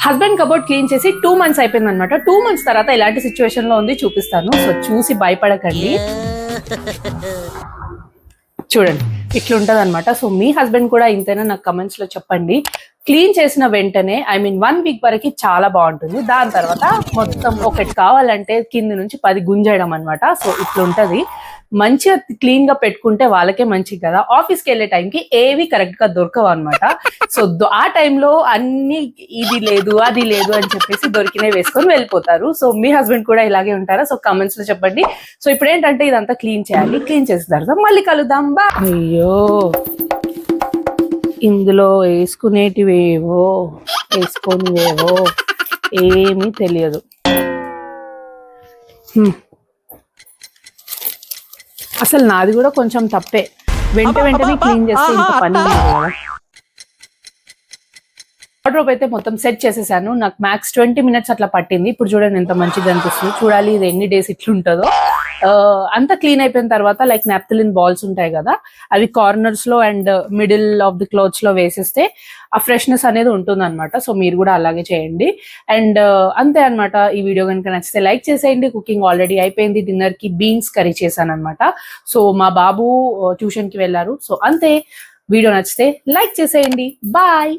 Husband cupboard clean చేసి 2 months అయిపోయింది అనమాట. 2 months తర్వాత ఎలాంటి సిచ్యువేషన్ లో ఉంది చూపిస్తాను. సో చూసి భయపడకండి, చూడండి ఇట్లుంటది అనమాట. సో మీ హస్బెండ్ కూడా ఇంతైనా నాకు కమెంట్స్ లో చెప్పండి. క్లీన్ చేసిన వెంటనే ఐ మీన్ 1 week వరకు చాలా బాగుంటుంది. దాని తర్వాత మొత్తం ఒకటి కావాలంటే కింది నుంచి 10 గుంజేయడం అనమాట. సో ఇట్లుంటది. మంచిగా క్లీన్ గా పెట్టుకుంటే వాళ్ళకే మంచిది కదా. ఆఫీస్కి వెళ్ళే టైంకి ఏవి కరెక్ట్ గా దొరకవు అనమాట. సో ఆ టైంలో అన్ని ఇది లేదు అది లేదు అని చెప్పేసి దొరికినే వేసుకొని వెళ్ళిపోతారు. సో మీ హస్బెండ్ కూడా ఇలాగే ఉంటారా? సో కమెంట్స్ లో చెప్పండి. సో ఇప్పుడు ఏంటంటే ఇదంతా క్లీన్ చేయాలి. క్లీన్ చేసిన తర్వాత మళ్ళీ కలుద్దాం. బా అయ్యో, ఇందులో వేసుకునేటివేవో వేసుకొనివేవో ఏమీ తెలియదు. అసలు నాది కూడా కొంచెం తప్పే. వెంటనే క్లీన్ చేస్తే ఇంత పని ఉంది కదా. వార్డ్రోబ్ అయితే మొత్తం సెట్ చేసేసాను. నాకు మ్యాక్స్ 20 minutes అట్లా పట్టింది. ఇప్పుడు చూడండి ఎంత మంచిగా అనిపిస్తుంది. చూడాలి ఇది ఎన్ని డేస్ ఇట్లుంటుందో. అంతా క్లీన్ అయిపోయిన తర్వాత లైక్ నాప్థలిన్ బాల్స్ ఉంటాయి కదా, అవి కార్నర్స్ లో and middle of the clothes లో వేసేస్తే ఆ ఫ్రెష్నెస్ అనేది ఉంటుంది అనమాట. సో మీరు కూడా అలాగే చేయండి. అండ్ అంతే అనమాట. ఈ వీడియో కనుక నచ్చితే లైక్ చేసేయండి. కుకింగ్ ఆల్రెడీ అయిపోయింది. డిన్నర్ కి బీన్స్ కర్రీ చేశాను అనమాట. సో మా బాబు ట్యూషన్ కి వెళ్ళారు. సో అంతే. వీడియో నచ్చితే లైక్ చేసేయండి. బాయ్.